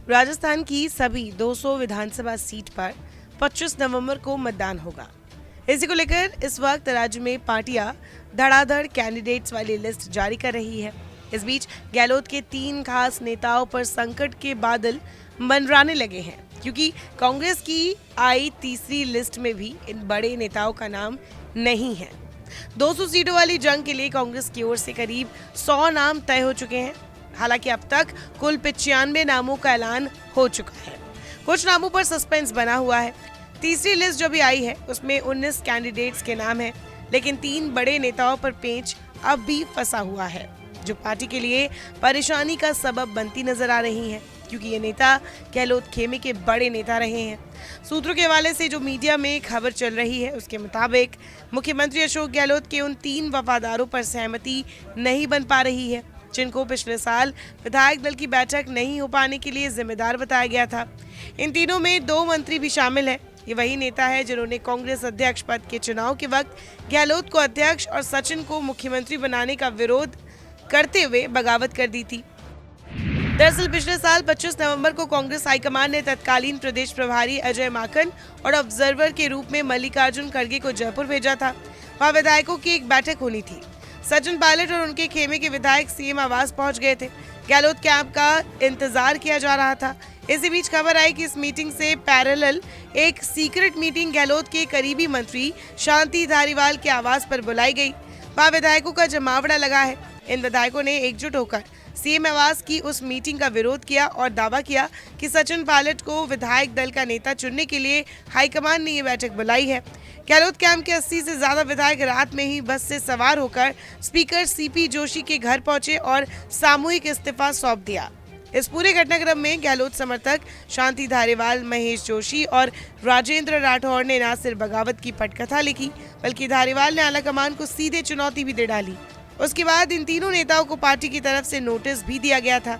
राजस्थान की सभी 200 विधानसभा सीट पर 25 नवंबर को मतदान होगा। इसी को लेकर इस वक्त राज्य में पार्टियां धड़ाधड़ कैंडिडेट्स वाली लिस्ट जारी कर रही है। इस बीच गहलोत के 3 खास नेताओं पर संकट के बादल मंडराने लगे हैं, क्योंकि कांग्रेस की आई तीसरी लिस्ट में भी इन बड़े नेताओं का नाम नहीं है। 200 सीटों वाली जंग के लिए कांग्रेस की ओर से करीब 100 नाम तय हो चुके हैं। हालांकि अब तक कुल 95 नामों का ऐलान हो चुका है। कुछ नामों पर सस्पेंस बना हुआ है। तीसरी लिस्ट जो भी आई है उसमें 19 कैंडिडेट्स के नाम हैं, लेकिन 3 बड़े नेताओं पर पेंच अब भी फंसा हुआ है, जो पार्टी के लिए परेशानी का सबब बनती नजर आ रही है, क्योंकि ये नेता गहलोत खेमे के बड़े नेता रहे हैं। सूत्रों के हवाले से जो मीडिया में खबर चल रही है उसके मुताबिक मुख्यमंत्री अशोक गहलोत के उन 3 वफादारों पर सहमति नहीं बन पा रही है, जिनको पिछले साल विधायक दल की बैठक नहीं हो पाने के लिए जिम्मेदार बताया गया था। इन तीनों में 2 मंत्री भी शामिल हैं। ये वही नेता है जिन्होंने कांग्रेस अध्यक्ष पद के चुनाव के वक्त गहलोत को अध्यक्ष और सचिन को मुख्यमंत्री बनाने का विरोध करते हुए बगावत कर दी थी। दरअसल पिछले साल 25 नवंबर को कांग्रेस हाईकमान ने तत्कालीन प्रदेश प्रभारी अजय माकन और ऑब्जर्वर के रूप में मल्लिकार्जुन खड़गे को जयपुर भेजा था। वहां विधायकों की एक बैठक होनी थी। सचिन पायलट और उनके खेमे के विधायक सीएम आवास पहुंच गए थे। गहलोत कैंप का इंतजार किया जा रहा था। इसी बीच खबर आई कि इस मीटिंग से पैरेलल एक सीक्रेट मीटिंग गहलोत के करीबी मंत्री शांति धारीवाल के आवास पर बुलाई गई। वहां विधायकों का जमावड़ा लगा है। इन विधायकों ने एकजुट होकर सीएम आवास की उस मीटिंग का विरोध किया और दावा किया कि सचिन पायलट को विधायक दल का नेता चुनने के लिए हाईकमान ने ये बैठक बुलाई है। गहलोत कैंप के 80 से ज्यादा विधायक रात में ही बस से सवार होकर स्पीकर सीपी जोशी के घर पहुंचे और सामूहिक इस्तीफा सौंप दिया। इस पूरे घटनाक्रम में गहलोत समर्थक शांति धारीवाल, महेश जोशी और राजेंद्र राठौड़ ने न सिर्फ बगावत की पटकथा लिखी, बल्कि धारीवाल ने आलाकमान को सीधे चुनौती भी दे डाली। उसके बाद इन तीनों नेताओं को पार्टी की तरफ से नोटिस भी दिया गया था।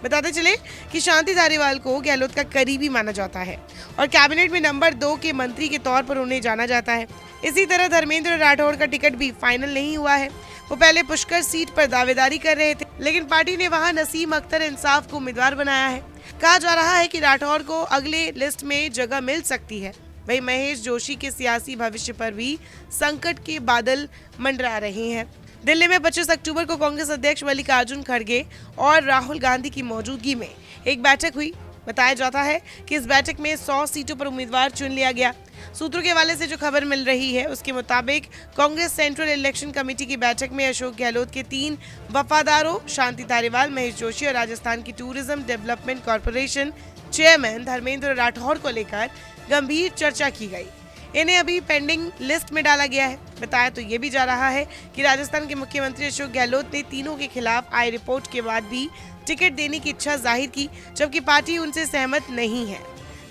बताते चले कि शांति धारीवाल को गहलोत का करीबी माना जाता है और कैबिनेट में नंबर 2 के मंत्री के तौर पर उन्हें जाना जाता है। इसी तरह धर्मेंद्र राठौड़ का टिकट भी फाइनल नहीं हुआ है। वो पहले पुष्कर सीट पर दावेदारी कर रहे थे, लेकिन पार्टी ने वहां नसीम अख्तर इंसाफ को उम्मीदवार बनाया है। कहा जा रहा है कि राठौड़ को अगले लिस्ट में जगह मिल सकती है। वही महेश जोशी के सियासी भविष्य पर भी संकट के बादल मंडरा रहे हैं। दिल्ली में 25 अक्टूबर को कांग्रेस अध्यक्ष मल्लिकार्जुन खड़गे और राहुल गांधी की मौजूदगी में एक बैठक हुई। बताया जाता है कि इस बैठक में 100 सीटों पर उम्मीदवार चुन लिया गया। सूत्रों के हवाले से जो खबर मिल रही है उसके मुताबिक कांग्रेस सेंट्रल इलेक्शन कमेटी की बैठक में अशोक गहलोत के 3 वफादारों शांति धारीवाल, महेश जोशी और राजस्थान की tourism development corporation chairman Dharmendra Rathore को लेकर गंभीर चर्चा की गई। इन्हें अभी पेंडिंग लिस्ट में डाला गया है। बताया तो ये भी जा रहा है कि राजस्थान के मुख्यमंत्री अशोक गहलोत ने तीनों के खिलाफ आई रिपोर्ट के बाद भी टिकट देने की इच्छा जाहिर की, जबकि पार्टी उनसे सहमत नहीं है।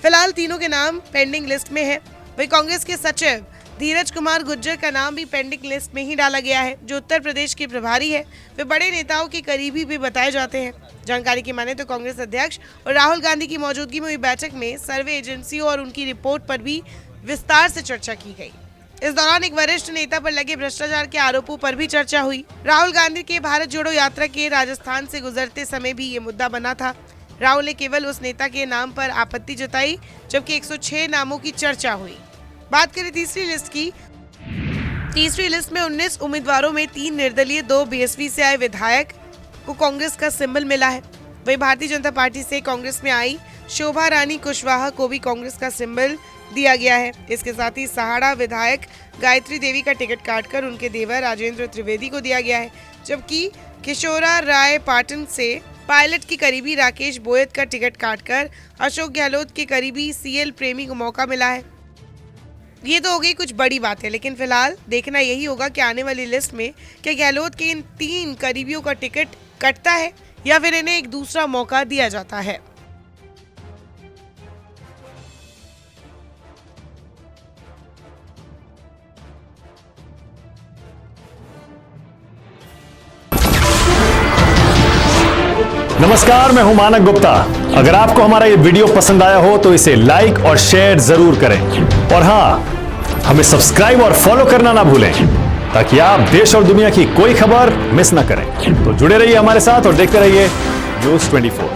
फिलहाल तीनों के नाम पेंडिंग लिस्ट में है। वही कांग्रेस के सचिव धीरज कुमार गुज्जर का नाम भी पेंडिंग लिस्ट में ही डाला गया है, जो उत्तर प्रदेश के प्रभारी है। वे बड़े नेताओं के करीबी भी बताए जाते हैं। जानकारी की माने तो कांग्रेस अध्यक्ष और राहुल गांधी की मौजूदगी में हुई बैठक में सर्वे एजेंसियों और उनकी रिपोर्ट पर भी विस्तार से चर्चा की गई। इस दौरान एक वरिष्ठ नेता पर लगे भ्रष्टाचार के आरोपों पर भी चर्चा हुई। राहुल गांधी के भारत जोड़ो यात्रा के राजस्थान से गुजरते समय भी ये मुद्दा बना था। राहुल ने केवल उस नेता के नाम पर आपत्ति जताई, जबकि 106 नामों की चर्चा हुई। बात करें तीसरी लिस्ट की। तीसरी लिस्ट में 19 उम्मीदवारों में 3 निर्दलीय, 2 बीएसपी से आए विधायक को कांग्रेस का सिंबल मिला है। वही भारतीय जनता पार्टी से कांग्रेस में आई शोभा रानी कुशवाहा को भी कांग्रेस का सिंबल दिया गया है। इसके साथ ही सहाड़ा विधायक गायत्री देवी का टिकट काटकर उनके देवर राजेंद्र त्रिवेदी को दिया गया है, जबकि किशोरा राय पाटन से पायलट की करीबी राकेश बोयत का टिकट काटकर अशोक गहलोत के करीबी सीएल प्रेमी को मौका मिला है। ये तो हो गई कुछ बड़ी बात है, लेकिन फिलहाल देखना यही होगा कि आने वाली लिस्ट में क्या गहलोत के इन 3 करीबियों का टिकट कटता है या फिर इन्हें एक दूसरा मौका दिया जाता है। नमस्कार, मैं हूं मानक गुप्ता। अगर आपको हमारा ये वीडियो पसंद आया हो तो इसे लाइक और शेयर जरूर करें और हाँ, हमें सब्सक्राइब और फॉलो करना ना भूलें ताकि आप देश और दुनिया की कोई खबर मिस ना करें। तो जुड़े रहिए हमारे साथ और देखते रहिए न्यूज़ 24।